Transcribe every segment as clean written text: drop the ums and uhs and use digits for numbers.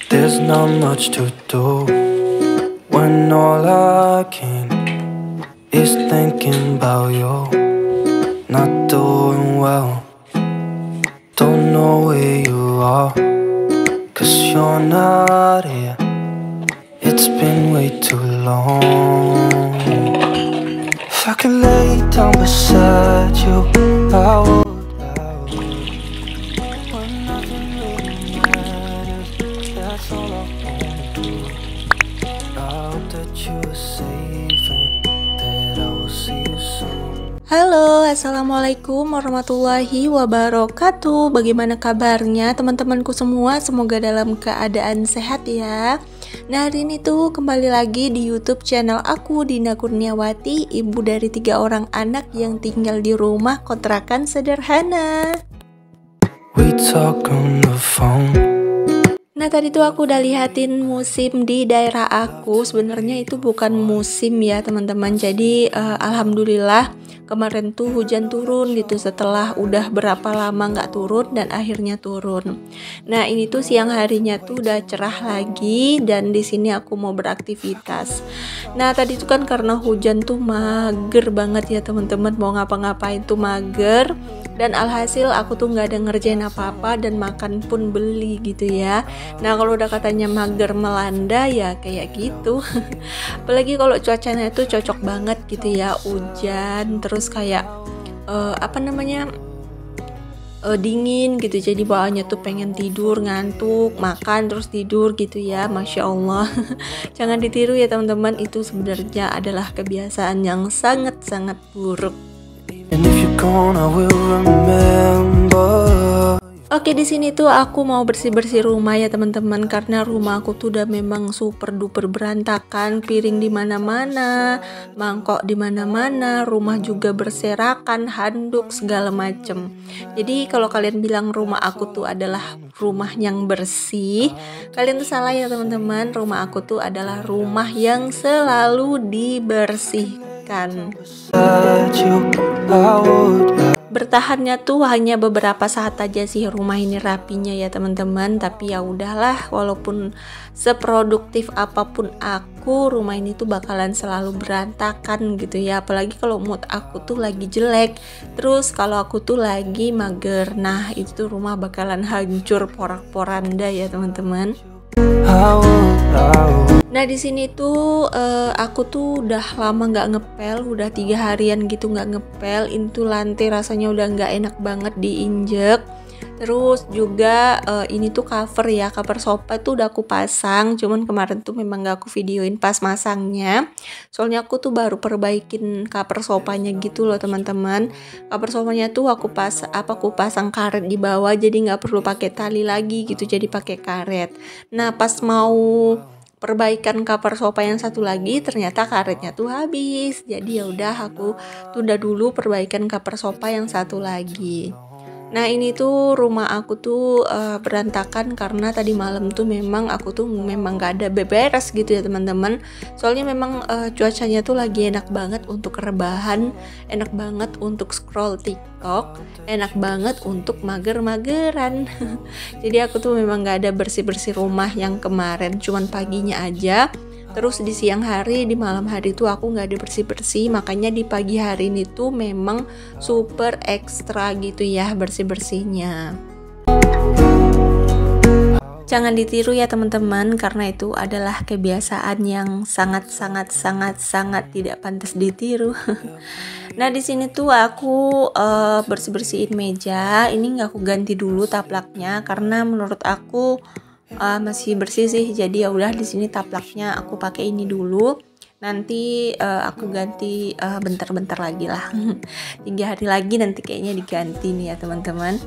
There's not much to do when all I can is thinking about you. Not doing well, don't know where you are, 'cause you're not here. It's been way too long. If I could lay down beside you, I would. When nothing really matters, that's all I wanna do. I hope that you are safe and that I will see you soon. Halo, assalamualaikum warahmatullahi wabarakatuh. Bagaimana kabarnya teman-temanku semua? Semoga dalam keadaan sehat ya. Nah, hari ini tuh kembali lagi di YouTube channel aku, Dina Kurniawati, ibu dari 3 orang anak yang tinggal di rumah kontrakan sederhana. We talk on the phone. Nah, tadi tuh aku udah lihatin musim di daerah aku. Sebenarnya itu bukan musim ya teman-teman. Jadi alhamdulillah kemarin tuh hujan turun gitu setelah udah berapa lama nggak turun dan akhirnya turun. Nah, ini tuh siang harinya tuh udah cerah lagi dan di sini aku mau beraktivitas. Nah, tadi tuh kan karena hujan tuh mager banget ya teman-teman, mau ngapa-ngapain tuh mager. Dan alhasil aku tuh nggak ada ngerjain apa-apa dan makan pun beli gitu ya. Nah, kalau udah katanya mager melanda ya kayak gitu. Apalagi kalau cuacanya itu cocok banget gitu ya, hujan terus kayak dingin gitu. Jadi bawaannya tuh pengen tidur, ngantuk, makan terus tidur gitu ya. Masya Allah. Jangan ditiru ya teman-teman, itu sebenarnya adalah kebiasaan yang sangat-sangat buruk. And if you're gone, I will remember. Oke, di sini tuh aku mau bersih-bersih rumah ya teman-teman, karena rumah aku tuh udah memang super duper berantakan, piring di mana-mana, mangkok di mana-mana, rumah juga berserakan, handuk segala macem. Jadi kalau kalian bilang rumah aku tuh adalah rumah yang bersih, kalian tuh salah ya teman-teman. Rumah aku tuh adalah rumah yang selalu dibersihkan. Bertahannya tuh hanya beberapa saat aja sih rumah ini rapinya ya teman-teman, tapi ya udahlah, walaupun seproduktif apapun aku, rumah ini tuh bakalan selalu berantakan gitu ya. Apalagi kalau mood aku tuh lagi jelek, terus kalau aku tuh lagi mager, nah itu tuh rumah bakalan hancur porak-poranda ya teman-teman. Nah, di sini tuh aku tuh udah lama nggak ngepel, udah 3 harian gitu nggak ngepel. Itu lantai rasanya udah nggak enak banget diinjek. Terus juga ini tuh cover sofa tuh udah aku pasang, cuman kemarin tuh memang gak aku videoin pas masangnya. Soalnya aku tuh baru perbaikin cover sofanya gitu loh teman-teman. Cover sofanya tuh aku pasang karet di bawah, jadi nggak perlu pakai tali lagi gitu, jadi pakai karet. Nah, pas mau perbaikan cover sofa yang satu lagi, ternyata karetnya tuh habis. Jadi ya udah aku tunda dulu perbaikan cover sofa yang satu lagi. Nah, ini tuh rumah aku tuh berantakan karena tadi malam tuh memang aku tuh memang gak ada beberes gitu ya teman-teman. Soalnya memang cuacanya tuh lagi enak banget untuk rebahan, enak banget untuk scroll TikTok, enak banget untuk mager-mageran. Jadi aku tuh memang gak ada bersih-bersih rumah yang kemarin, cuman paginya aja. Terus di siang hari, di malam hari tuh aku nggak ada bersih-bersih, makanya di pagi hari ini tuh memang super ekstra gitu ya bersih-bersihnya. Jangan ditiru ya teman-teman, karena itu adalah kebiasaan yang sangat tidak pantas ditiru. Nah, di sini tuh aku bersih-bersihin meja. Ini nggak aku ganti dulu taplaknya karena menurut aku masih bersih sih. Jadi ya udah, di sini taplaknya aku pakai ini dulu. Nanti aku ganti bentar-bentar lagi lah. 3 hari lagi nanti kayaknya diganti nih ya teman-teman.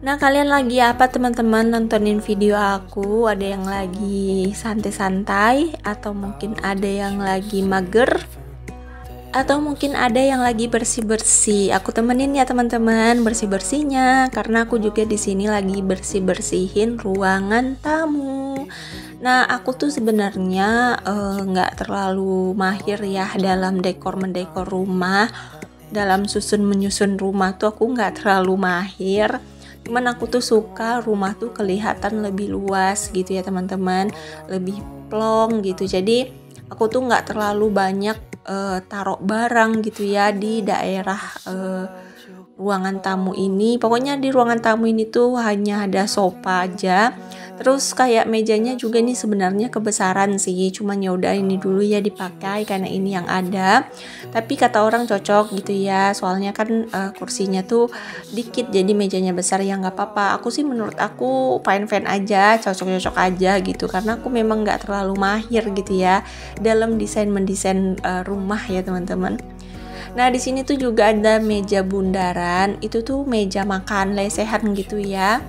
Nah, kalian lagi apa teman-teman nontonin video aku? Ada yang lagi santai-santai, atau mungkin ada yang lagi mager, atau mungkin ada yang lagi bersih-bersih? Aku temenin ya teman-teman bersih-bersihnya, karena aku juga di sini lagi bersih-bersihin ruangan tamu. Nah, aku tuh sebenarnya nggak terlalu mahir ya dalam mendekor rumah, dalam susun menyusun rumah tuh aku nggak terlalu mahir. Cuman aku tuh suka rumah tuh kelihatan lebih luas gitu ya teman-teman, lebih plong gitu. Jadi aku tuh nggak terlalu banyak taruh barang gitu ya di daerah ruangan tamu ini. Pokoknya di ruangan tamu ini tuh hanya ada sofa aja. Terus kayak mejanya juga nih sebenarnya kebesaran sih, cuman ya udah ini dulu ya dipakai karena ini yang ada. Tapi kata orang cocok gitu ya, soalnya kan kursinya tuh dikit jadi mejanya besar, ya nggak apa-apa. Aku sih menurut aku fine-fine aja, cocok-cocok aja gitu, karena aku memang nggak terlalu mahir gitu ya dalam mendesain rumah ya teman-teman. Nah di sini tuh juga ada meja bundaran, itu tuh meja makan lesehan gitu ya.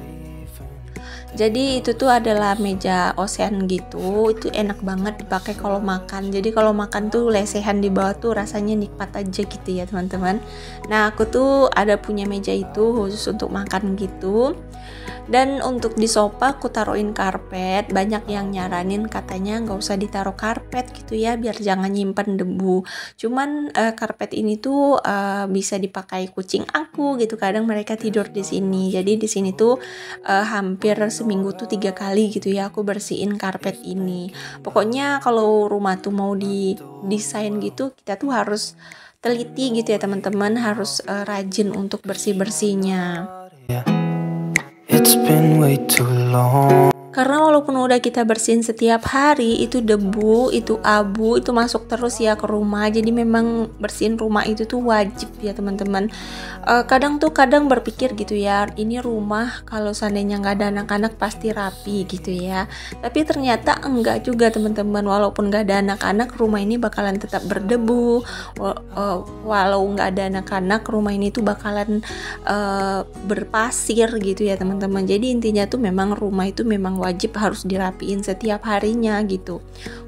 Jadi itu tuh adalah meja ocean gitu, itu enak banget dipakai kalau makan. Jadi kalau makan tuh lesehan di bawah tuh rasanya nikmat aja gitu ya teman-teman. Nah aku tuh ada punya meja itu khusus untuk makan gitu. Dan untuk di sofa aku taruhin karpet. Banyak yang nyaranin katanya nggak usah ditaruh karpet gitu ya, biar jangan nyimpen debu. Cuman karpet ini tuh bisa dipakai kucing aku gitu. Kadang mereka tidur di sini. Jadi di sini tuh hampir seminggu tuh 3 kali gitu ya aku bersihin karpet ini. Pokoknya kalau rumah tuh mau didesain gitu, kita tuh harus teliti gitu ya teman-teman, harus rajin untuk bersih-bersihnya. It's been way too long. Karena walaupun udah kita bersihin setiap hari, itu debu, itu abu, itu masuk terus ya ke rumah. Jadi memang bersihin rumah itu tuh wajib ya teman-teman. Kadang berpikir gitu ya, ini rumah kalau seandainya nggak ada anak-anak pasti rapi gitu ya. Tapi ternyata enggak juga teman-teman. Walaupun nggak ada anak-anak, rumah ini bakalan tetap berdebu. Walau nggak ada anak-anak, rumah ini tuh bakalan berpasir gitu ya teman-teman. Jadi intinya tuh memang rumah itu memang wajib harus dirapiin setiap harinya gitu,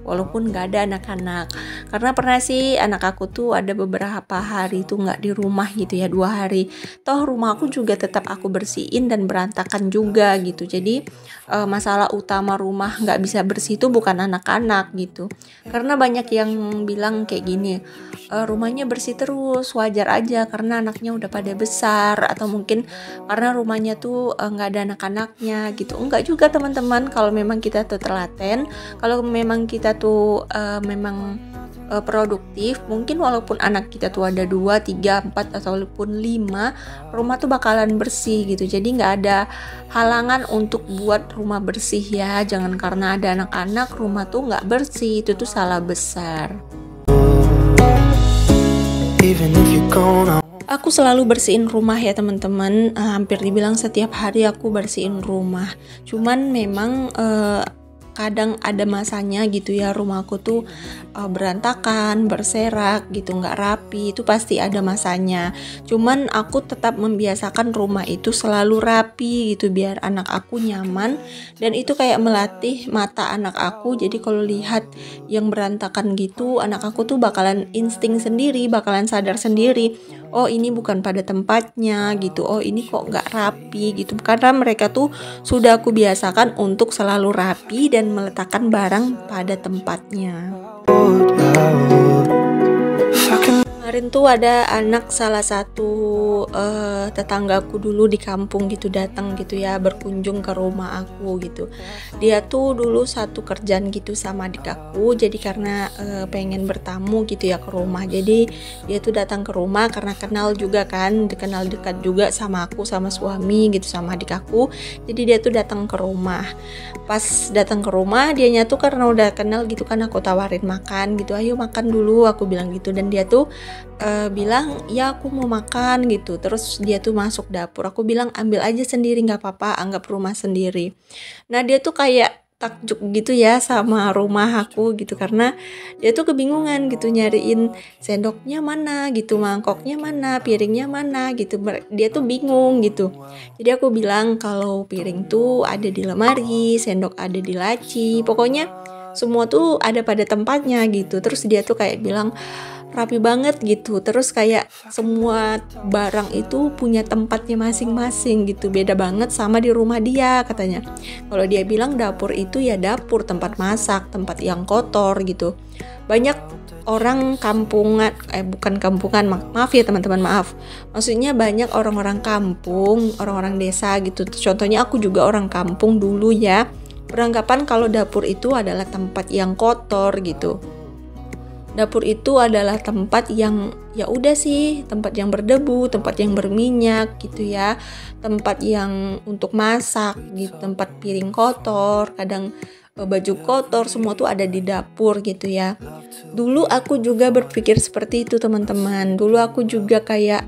walaupun nggak ada anak-anak. Karena pernah sih anak aku tuh ada beberapa hari tuh nggak di rumah gitu ya, 2 hari. Toh rumah aku juga tetap aku bersihin dan berantakan juga gitu. Jadi masalah utama rumah nggak bisa bersih itu bukan anak-anak gitu. Karena banyak yang bilang kayak gini, rumahnya bersih terus, wajar aja karena anaknya udah pada besar, atau mungkin karena rumahnya tuh nggak ada anak-anaknya gitu. Enggak juga teman-teman. Kalau memang kita tuh telaten, kalau memang kita tuh memang produktif, mungkin walaupun anak kita tuh ada 2, 3, 4 ataupun 5, rumah tuh bakalan bersih gitu. Jadi nggak ada halangan untuk buat rumah bersih ya. Jangan karena ada anak-anak rumah tuh nggak bersih, itu tuh salah besar. Even if you're gone, Aku selalu bersihin rumah ya teman-teman, hampir dibilang setiap hari aku bersihin rumah. Cuman memang kadang ada masanya gitu ya, rumahku tuh berantakan, berserak gitu, nggak rapi, itu pasti ada masanya. Cuman aku tetap membiasakan rumah itu selalu rapi gitu, biar anak aku nyaman, dan itu kayak melatih mata anak aku. Jadi kalau lihat yang berantakan gitu, anak aku tuh bakalan insting sendiri, bakalan sadar sendiri, oh ini bukan pada tempatnya gitu, oh ini kok nggak rapi gitu. Karena mereka tuh sudah aku biasakan untuk selalu rapi dan meletakkan barang pada tempatnya. Kemarin tuh ada anak salah satu tetanggaku dulu di kampung gitu datang gitu ya, berkunjung ke rumah aku gitu. Dia tuh dulu satu kerjaan gitu sama adik aku, jadi karena pengen bertamu gitu ya ke rumah, jadi dia tuh datang ke rumah karena kenal juga kan, dikenal dekat juga sama aku, sama suami gitu, sama adik aku. Jadi dia tuh datang ke rumah. Pas datang ke rumah, dianya tuh karena udah kenal gitu kan, aku tawarin makan gitu, ayo makan dulu aku bilang gitu. Dan dia tuh bilang ya aku mau makan gitu. Terus dia tuh masuk dapur, aku bilang ambil aja sendiri, nggak apa-apa, anggap rumah sendiri. Nah dia tuh kayak takjub gitu ya sama rumah aku gitu, karena dia tuh kebingungan gitu nyariin sendoknya mana gitu, mangkoknya mana, piringnya mana gitu. Dia tuh bingung gitu. Jadi aku bilang kalau piring tuh ada di lemari, sendok ada di laci, pokoknya semua tuh ada pada tempatnya gitu. Terus dia tuh kayak bilang rapi banget gitu, terus kayak semua barang itu punya tempatnya masing-masing gitu, beda banget sama di rumah dia katanya. Kalau dia bilang dapur itu ya dapur, tempat masak, tempat yang kotor gitu. Banyak orang kampungan, bukan kampungan, maaf ya teman-teman, maaf. Maksudnya banyak orang-orang kampung, orang-orang desa gitu. Contohnya aku juga orang kampung dulu ya. Beranggapan kalau dapur itu adalah tempat yang kotor gitu. Dapur itu adalah tempat yang ya udah sih, tempat yang berdebu, tempat yang berminyak gitu ya. Tempat yang untuk masak gitu, tempat piring kotor, kadang baju kotor, semua tuh ada di dapur gitu ya. Dulu aku juga berpikir seperti itu teman-teman. Dulu aku juga kayak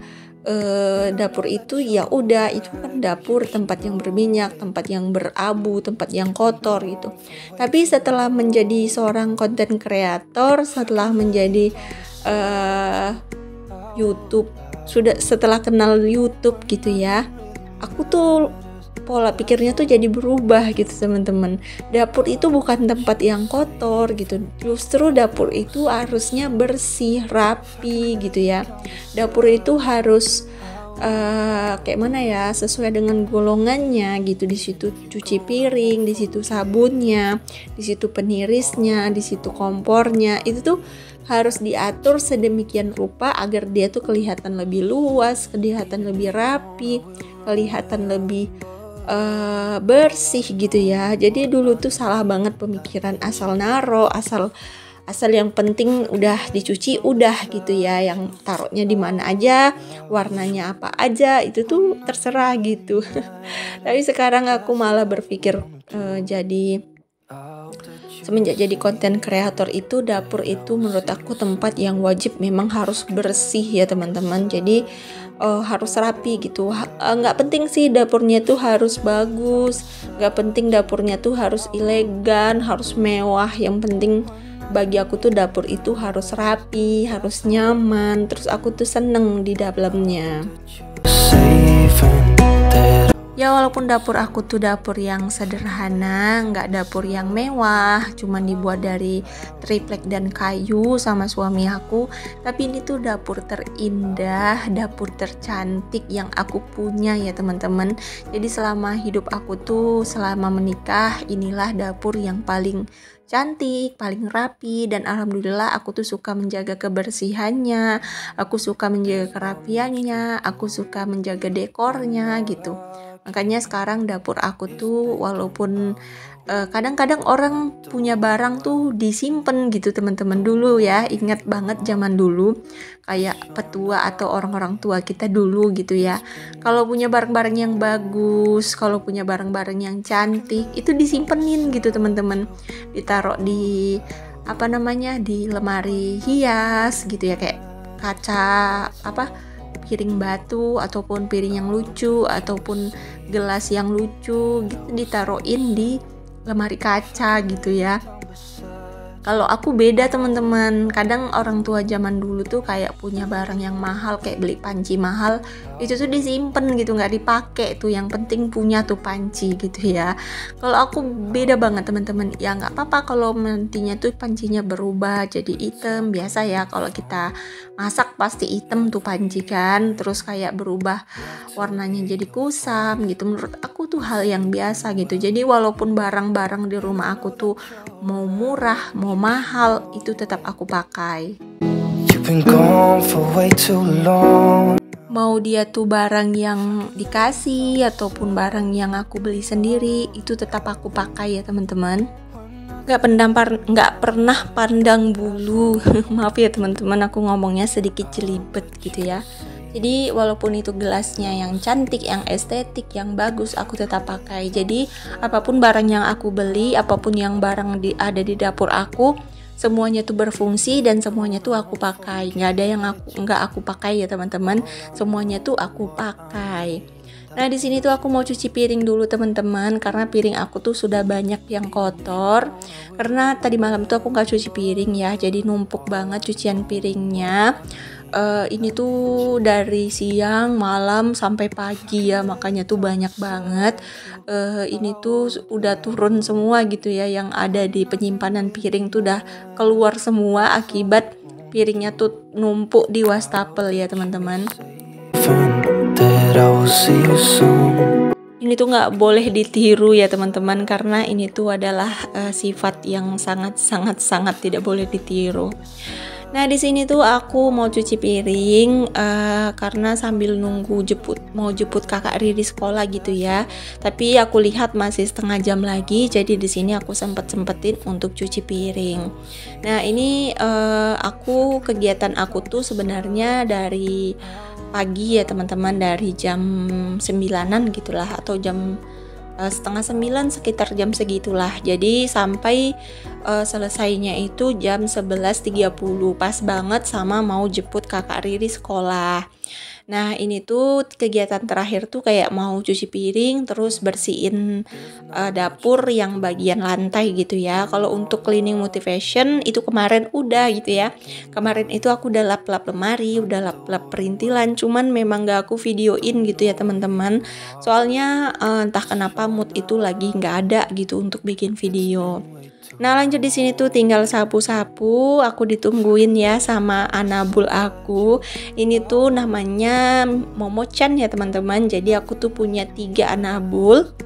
dapur itu ya udah, itu kan dapur, tempat yang berminyak, tempat yang berabu, tempat yang kotor gitu. Tapi setelah menjadi seorang content creator, setelah menjadi YouTube, setelah kenal YouTube gitu ya, aku tuh pola pikirnya tuh jadi berubah gitu teman-teman. Dapur itu bukan tempat yang kotor gitu. Justru dapur itu harusnya bersih, rapi gitu ya. Dapur itu harus kayak mana ya, sesuai dengan golongannya gitu. Di situ cuci piring, di situ sabunnya, di situ penirisnya, di situ kompornya. Itu tuh harus diatur sedemikian rupa agar dia tuh kelihatan lebih luas, kelihatan lebih rapi, kelihatan lebih bersih gitu ya. Jadi dulu tuh salah banget pemikiran, asal naro, asal yang penting udah dicuci udah gitu ya, yang taruhnya di mana aja, warnanya apa aja itu tuh terserah gitu. Tapi sekarang aku malah berpikir semenjak jadi konten kreator itu, dapur itu menurut aku tempat yang wajib memang harus bersih ya teman-teman. Jadi harus rapi gitu. Nggak penting sih dapurnya tuh harus bagus, nggak penting dapurnya tuh harus elegan, harus mewah. Yang penting bagi aku tuh dapur itu harus rapi, harus nyaman, terus aku tuh seneng di dalamnya. Ya walaupun dapur aku tuh dapur yang sederhana, nggak dapur yang mewah, cuman dibuat dari triplek dan kayu sama suami aku, tapi ini tuh dapur terindah, dapur tercantik yang aku punya ya teman-teman. Jadi selama hidup aku tuh, selama menikah, inilah dapur yang paling cantik, paling rapi, dan alhamdulillah aku tuh suka menjaga kebersihannya, aku suka menjaga kerapiannya, aku suka menjaga dekornya gitu. Makanya sekarang dapur aku tuh walaupun kadang-kadang orang punya barang tuh disimpan gitu teman-teman. Dulu ya, ingat banget zaman dulu kayak petua atau orang-orang tua kita dulu gitu ya. Kalau punya barang-barang yang bagus, kalau punya barang-barang yang cantik, itu disimpenin gitu teman-teman. Ditaruh di di lemari hias gitu ya, kayak kaca piring batu ataupun piring yang lucu ataupun gelas yang lucu gitu, ditaruhin di lemari kaca gitu ya. Kalau aku beda teman-teman, kadang orang tua zaman dulu tuh kayak punya barang yang mahal, kayak beli panci mahal, itu tuh disimpan gitu, nggak dipakai tuh, yang penting punya tuh panci gitu ya. Kalau aku beda banget teman-teman, ya nggak apa-apa kalau nantinya tuh pancinya berubah jadi hitam, biasa ya kalau kita masak pasti hitam tuh panci kan, terus kayak berubah warnanya jadi kusam gitu. Menurut aku tuh hal yang biasa gitu. Jadi walaupun barang-barang di rumah aku tuh mau murah, mau mahal, itu tetap aku pakai. Mau dia tuh barang yang dikasih ataupun barang yang aku beli sendiri, itu tetap aku pakai ya teman-teman. Nggak pernah pandang bulu. Maaf ya teman-teman, aku ngomongnya sedikit jelibet gitu ya. Jadi walaupun itu gelasnya yang cantik, yang estetik, yang bagus, aku tetap pakai. Jadi apapun barang yang aku beli, apapun yang barang ada di dapur aku, semuanya tuh berfungsi dan semuanya tuh aku pakai. Nggak ada yang nggak aku pakai ya teman-teman. Semuanya tuh aku pakai. Nah di sini tuh aku mau cuci piring dulu teman-teman, karena piring aku tuh sudah banyak yang kotor. Karena tadi malam tuh aku nggak cuci piring ya, jadi numpuk banget cucian piringnya. Ini tuh dari siang, malam sampai pagi ya, makanya tuh banyak banget. Ini tuh udah turun semua gitu ya, yang ada di penyimpanan piring tuh udah keluar semua akibat piringnya tuh numpuk di wastafel ya teman-teman. Ini tuh nggak boleh ditiru ya teman-teman, karena ini tuh adalah sifat yang sangat tidak boleh ditiru. Nah, di sini tuh aku mau cuci piring karena sambil nunggu mau jemput kakak Riri sekolah gitu ya. Tapi aku lihat masih setengah jam lagi, jadi di sini aku sempetin untuk cuci piring. Nah, ini kegiatan aku tuh sebenarnya dari pagi ya teman-teman, dari jam 9-an gitulah atau jam setengah 9, sekitar jam segitulah. Jadi sampai selesainya itu jam 11.30, pas banget sama mau jemput kakak Riri sekolah. Nah, ini tuh kegiatan terakhir tuh kayak mau cuci piring, terus bersihin dapur yang bagian lantai gitu ya. Kalau untuk cleaning motivation itu kemarin udah gitu ya. Kemarin itu aku udah lap-lap lemari, udah lap-lap perintilan, cuman memang gak aku videoin gitu ya teman-teman. Soalnya entah kenapa mood itu lagi nggak ada gitu untuk bikin video. Nah, lanjut di sini tuh tinggal sapu-sapu. Aku ditungguin ya sama anabul aku. Ini tuh namanya Momo-chan ya teman-teman. Jadi aku tuh punya 3 anabul.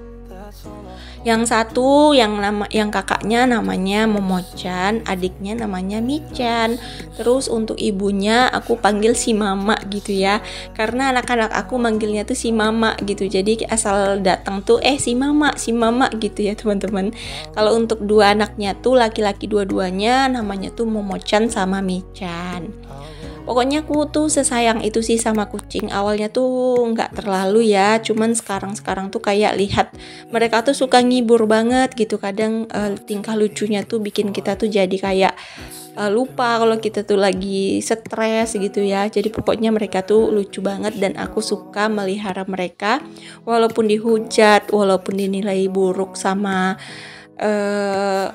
Yang satu yang kakaknya namanya Momo-chan, adiknya namanya Mi-chan. Terus untuk ibunya aku panggil si Mama gitu ya. Karena anak-anak aku manggilnya tuh si Mama gitu. Jadi asal datang tuh si Mama gitu ya teman-teman. Kalau untuk 2 anaknya tuh laki-laki dua-duanya namanya tuh Momo-chan sama Mi-chan. Pokoknya aku tuh sesayang itu sih sama kucing. Awalnya tuh nggak terlalu ya, cuman sekarang tuh kayak lihat mereka tuh suka ngibur banget gitu. Kadang tingkah lucunya tuh bikin kita tuh jadi kayak lupa kalau kita tuh lagi stres gitu ya. Jadi pokoknya mereka tuh lucu banget dan aku suka melihara mereka. Walaupun dihujat, walaupun dinilai buruk sama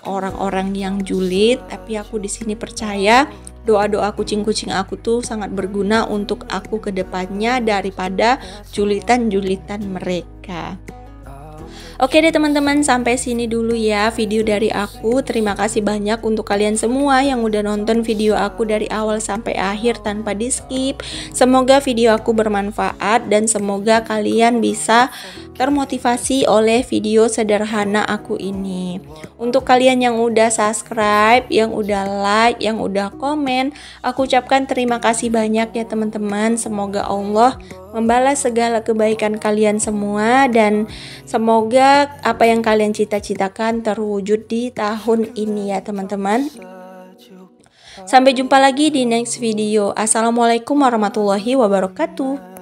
orang-orang yang julid, tapi aku di sini percaya doa-doa kucing-kucing aku tuh sangat berguna untuk aku ke depannya daripada julitan-julitan mereka. Oke deh teman-teman, sampai sini dulu ya video dari aku. Terima kasih banyak untuk kalian semua yang udah nonton video aku dari awal sampai akhir tanpa di skip. Semoga video aku bermanfaat dan semoga kalian bisa termotivasi oleh video sederhana aku ini. Untuk kalian yang udah subscribe, yang udah like, yang udah komen, aku ucapkan terima kasih banyak ya teman-teman. Semoga Allah membalas segala kebaikan kalian semua dan semoga apa yang kalian cita-citakan terwujud di tahun ini ya teman-teman. Sampai jumpa lagi di next video. Assalamualaikum warahmatullahi wabarakatuh.